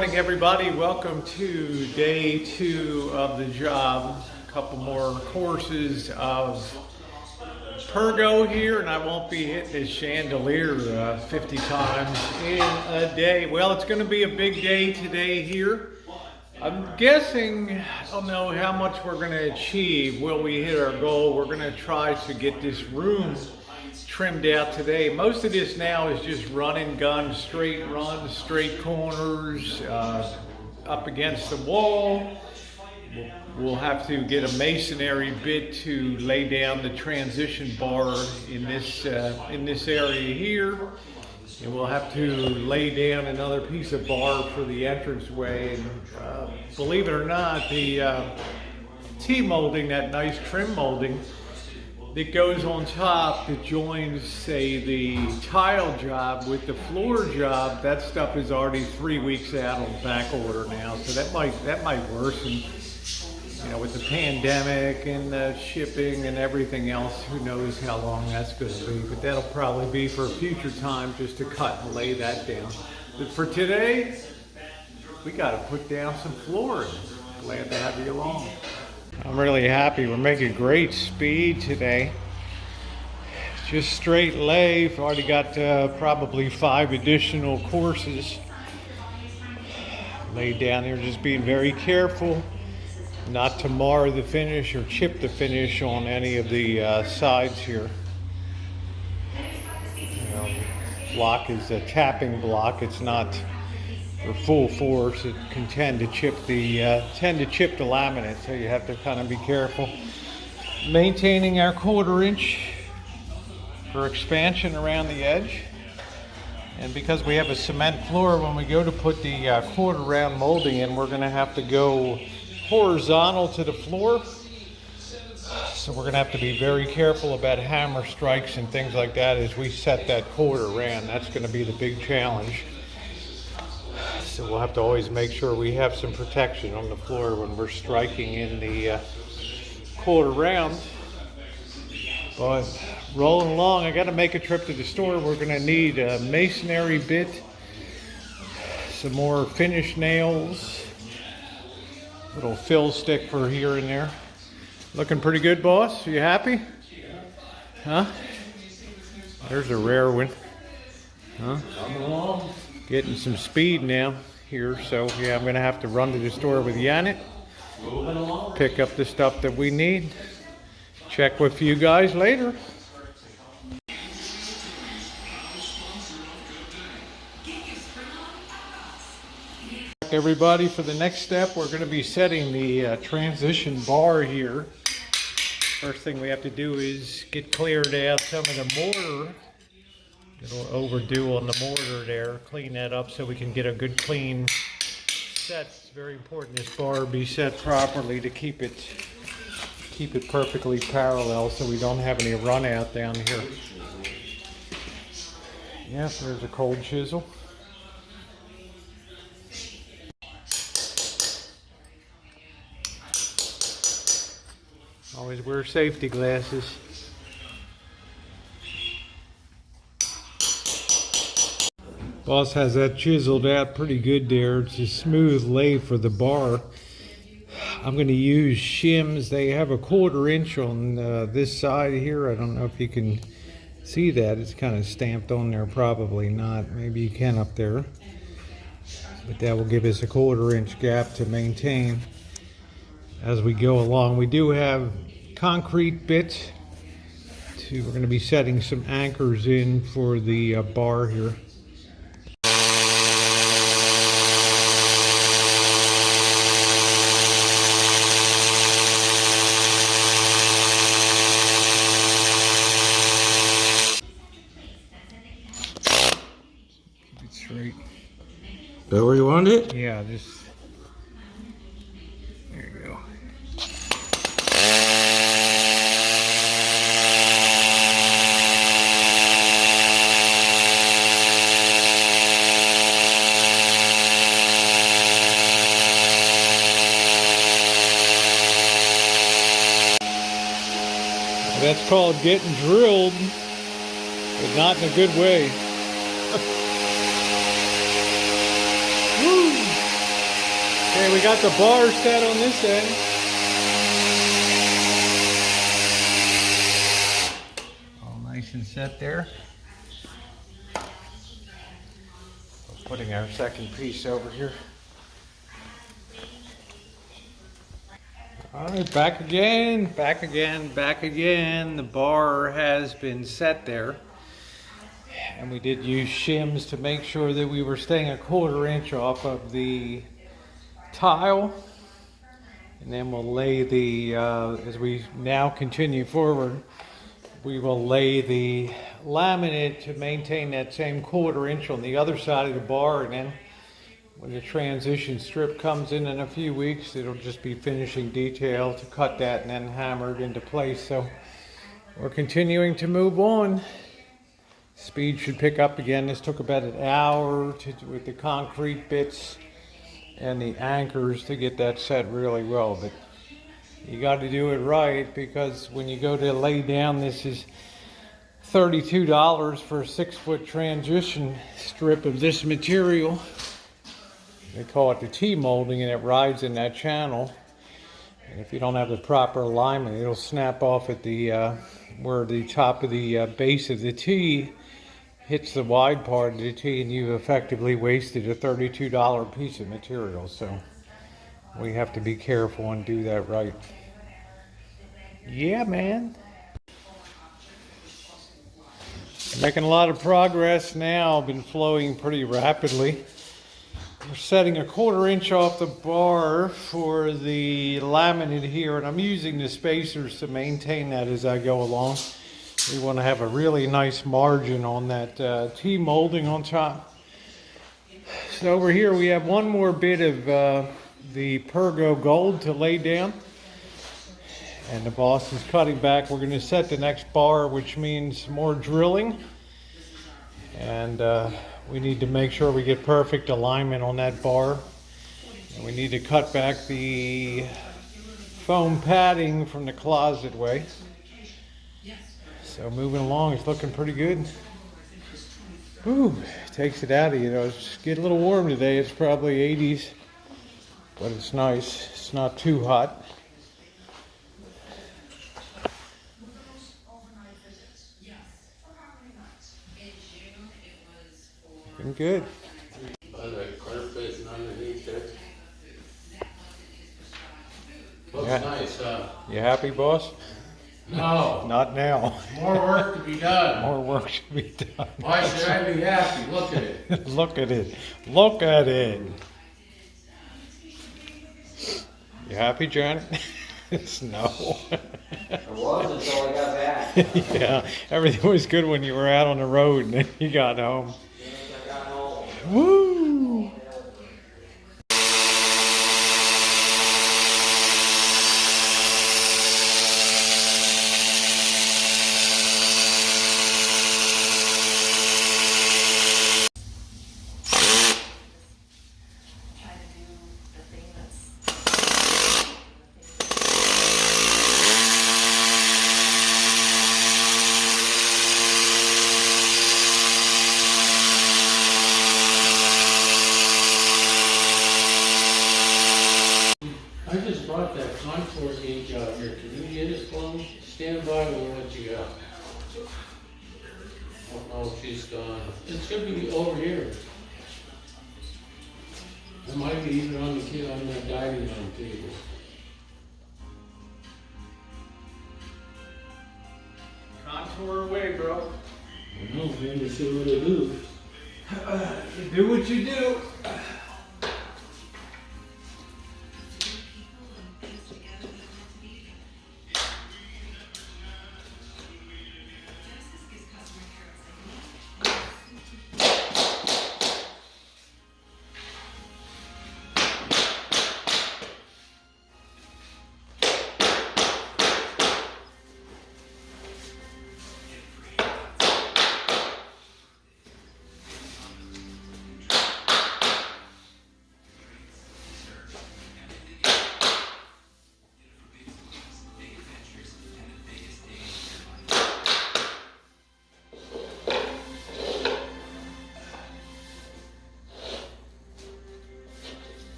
morning, everybody. Welcome to day 2 of the job. A couple more courses of Pergo here, and I won't be hitting this chandelier 50 times in a day. Well, it's going to be a big day today here. I'm guessing, I don't know how much we're going to achieve. Will we hit our goal? We're going to try to get this room trimmed out today. Most of this now is just run and gun, straight runs, straight corners, up against the wall. We'll have to get a masonry bit to lay down the transition bar in this area here. And we'll have to lay down another piece of bar for the entranceway. And believe it or not, the T-molding, that nice trim molding that goes on top that joins, say, the tile job with the floor job, that stuff is already 3 weeks out on back order now. So that might worsen, you know, with the pandemic and the shipping and everything else. Who knows how long that's going to be, but that'll probably be for a future time, just to cut and lay that down. But for today, we got to put down some flooring. Glad to have you along. I'm really happy. We're making great speed today. Just straight lay. We've already got probably 5 additional courses laid down here. Just being very careful not to mar the finish or chip the finish on any of the sides here. You know, block is a tapping block. It's not for full force. It can tend to chip the laminate, so you have to kind of be careful. Maintaining our 1/4 inch for expansion around the edge, and because we have a cement floor, when we go to put the 1/4 round molding in, we're going to have to go horizontal to the floor. So we're going to have to be very careful about hammer strikes and things like that as we set that 1/4 round. That's going to be the big challenge. So we'll have to always make sure we have some protection on the floor when we're striking in the 1/4 round. But rolling along, I got to make a trip to the store. We're going to need a masonry bit, some more finish nails, little fill stick for here and there. Looking pretty good, boss. Are you happy? Huh? There's a rare one. Huh? Coming along. Getting some speed now here, so yeah, I'm gonna have to run to the store with Janet, pick up the stuff that we need. Check with you guys later. Everybody, for the next step, we're going to be setting the transition bar here. First thing we have to do is get cleared out some of the mortar. A little overdue on the mortar there. Clean that up so we can get a good clean set. It's very important this bar be set properly to keep it perfectly parallel, so we don't have any run out down here. Yes, there's a cold chisel. Always wear safety glasses. Boss has that chiseled out pretty good there. It's a smooth lay for the bar. I'm going to use shims. They have a 1/4 inch on this side here. I don't know if you can see that. It's kind of stamped on there. Probably not. Maybe you can up there. But that will give us a 1/4 inch gap to maintain as we go along. We do have concrete bits. We're going to be setting some anchors in for the bar here. Straight. Is that where you want it? Yeah, just there you go. That's called getting drilled, but not in a good way. Woo! Okay, we got the bar set on this end. All nice and set there. Putting our second piece over here. All right, back again, back again, back again. The bar has been set there. And we did use shims to make sure that we were staying 1/4 inch off of the tile. And then we'll lay the, as we now continue forward, we will lay the laminate to maintain that same 1/4 inch on the other side of the bar. And then when the transition strip comes in a few weeks, it'll just be finishing detail to cut that and then hammer it into place. So we're continuing to move on. Speed should pick up again. This took about an hour with the concrete bits and the anchors to get that set really well. But you got to do it right, because when you go to lay down, this is $32 for a 6-foot transition strip of this material. They call it the T-molding, and it rides in that channel. And if you don't have the proper alignment, it'll snap off at the where the top of the base of the T hits the wide part of the T, and you've effectively wasted a $32 piece of material. So we have to be careful and do that right. Yeah, man. Making a lot of progress now. Been flowing pretty rapidly. We're setting 1/4 inch off the bar for the laminate here, and I'm using the spacers to maintain that as I go along. We want to have a really nice margin on that T molding on top. So over here we have one more bit of the Pergo gold to lay down. And the boss is cutting back. We're going to set the next bar, which means more drilling. And we need to make sure we get perfect alignment on that bar. And we need to cut back the foam padding from the closet way. So moving along, it's looking pretty good. Whew, takes it out of you. It's getting a little warm today. It's probably 80s, but it's nice. It's not too hot. Looking good. Carpet underneath it. Looks Yeah. nice, huh? You happy, boss? No. Not now. More work to be done. More work should be done. Why should I be happy? Look at it. Look at it. Look at it. You happy, Janet? No. It was until I got back. Yeah, everything was good when you were out on the road, and then you got home. As soon as I got home. Woo! I just brought that contour gauge out here. Can you get it close? Stand by and we'll let you out. Oh no, she's gone. It should be over here. It might be even on the dining room table. Contour away, bro. I know, man, to see what it do. You do what you do.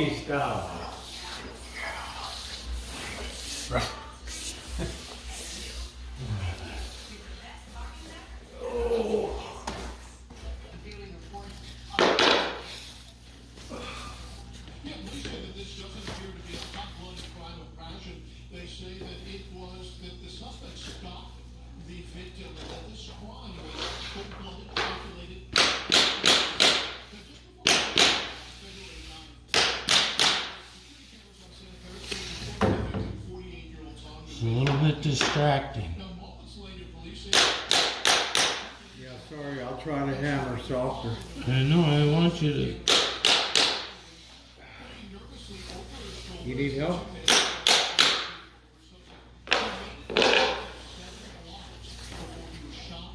doggy style. They say that it was that the suspect stopped the victim and that the squad was cold-blooded, calculated. A little bit distracting. Yeah, sorry, I'll try to hammer softer. I know, I want you to. You need help?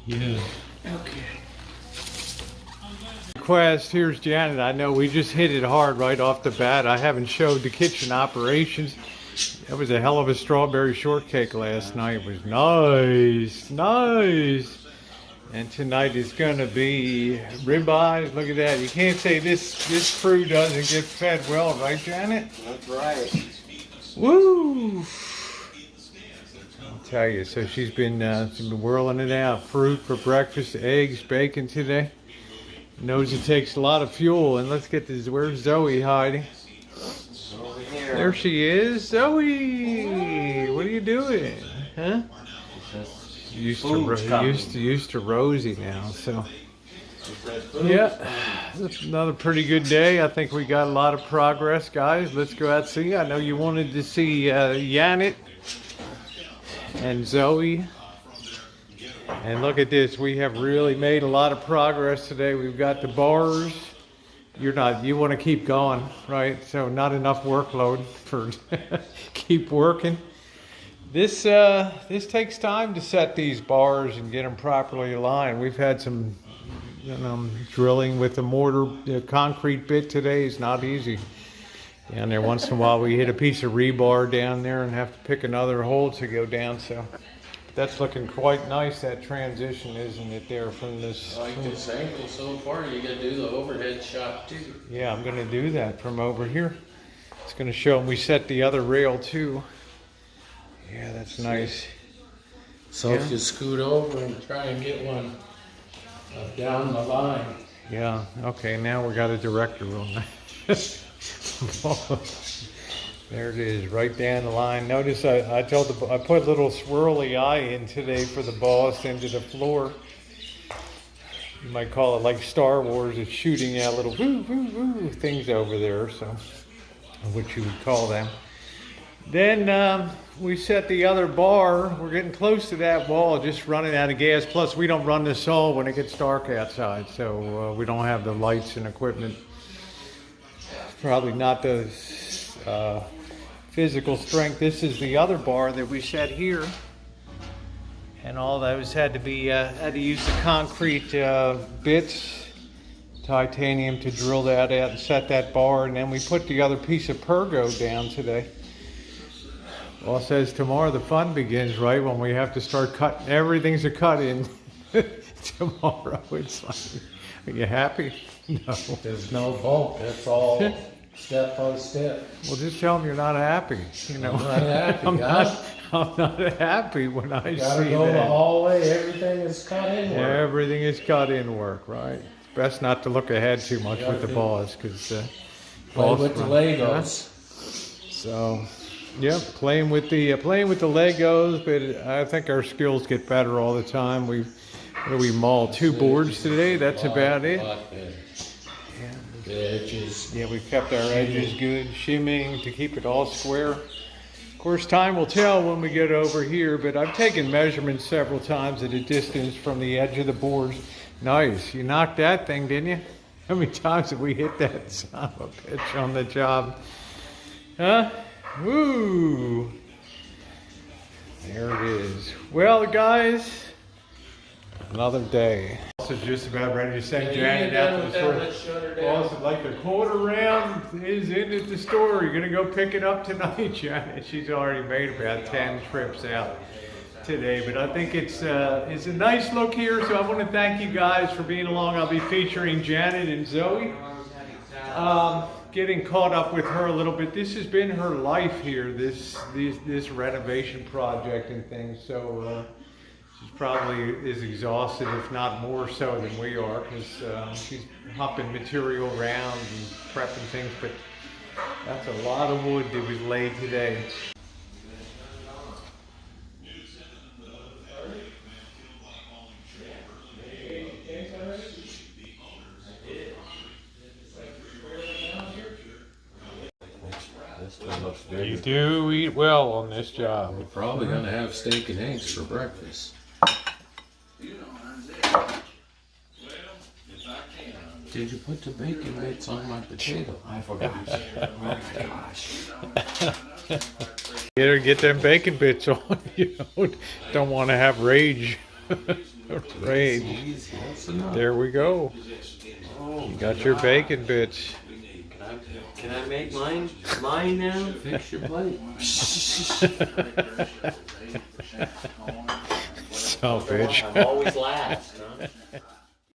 Yeah. Okay. Request, here's Janet. I know we just hit it hard right off the bat. I haven't showed the kitchen operations. That was a hell of a strawberry shortcake last night. It was nice, nice. And tonight is gonna be ribeyes. Look at that. You can't say this crew doesn't get fed well, right, Janet? That's right. Woo! I'll tell you. So she's been whirling it out. Fruit for breakfast, eggs, bacon today. Knows it takes a lot of fuel. And let's get this. Where's Zoe hiding? Over here. There she is, Zoe. What are you doing, huh? Used to Rosie now, so yeah, it's another pretty good day. I think we got a lot of progress, guys. Let's go out and see. I know you wanted to see Janet and Zoe, and look at this. We have really made a lot of progress today. We've got the bars. You want to keep going, right? So not enough workload for keep working. This takes time to set these bars and get them properly aligned. We've had some drilling with the mortar, the concrete bit today is not easy. Down there, once in a while we hit a piece of rebar down there and have to pick another hole to go down. So that's looking quite nice, that transition, isn't it, there from this? I like this angle so far. You gotta do the overhead shot too. Yeah, I'm gonna do that from over here. It's gonna show them we set the other rail too. Yeah, that's nice. So if you scoot over and try and get one down the line. Yeah, okay, now we got a director on that. There it is, right down the line. Notice I put a little swirly eye in today for the boss into the floor. You might call it like Star Wars. It's shooting out little woo, woo, woo things over there, so what you would call them. Then we set the other bar. We're getting close to that wall, just running out of gas. Plus, we don't run the saw when it gets dark outside, so we don't have the lights and equipment. Probably not the physical strength. This is the other bar that we set here, and all those had to use the concrete bits, titanium, to drill that out and set that bar. And then we put the other piece of Pergo down today. Well, it says tomorrow the fun begins, right? When we have to start cutting. Everything's a cut in tomorrow. It's like, are you happy? No. There's no bulk. That's all step by step. Well, just tell them you're not happy. You know, I'm not happy. I'm not happy when I Gotta see go the that. hallway. Everything is cut in work. Everything is cut in work, right? It's best not to look ahead too much with the boss, because Play with the Legos. So. Yep, playing with the Legos, but I think our skills get better all the time. We mauled 2 boards today. That's about it. Yeah. The edges. Yeah, we kept our edges good, shimming to keep it all square. Of course, time will tell when we get over here, but I've taken measurements several times at a distance from the edge of the boards. Nice, you knocked that thing, didn't you? How many times have we hit that son of a bitch on the job? Huh? Woo! There it is. Well, guys, another day. Also, just about ready to send Janet out to the store. Also, like the quarter round is in at the store. You're gonna go pick it up tonight, Janet. She's already made about 10 trips out today, but I think it's a nice look here. So I want to thank you guys for being along. I'll be featuring Janet and Zoe. getting caught up with her a little bit. This has been her life here, this renovation project and things. So she's probably as exhausted, if not more so than we are, because she's hopping material around and prepping things. But that's a lot of wood that was laid today. This one looks good. You do eat well on this job. We're probably gonna have steak and eggs for breakfast. Did you put the bacon bits on my potato? I forgot. Oh gosh. Get them bacon bits on. You don't want to have rage. Rage. Easy, that's enough. There we go. Oh, You got your bacon bits. can I make mine now? Fix your plate. Selfish. I'm always last, huh?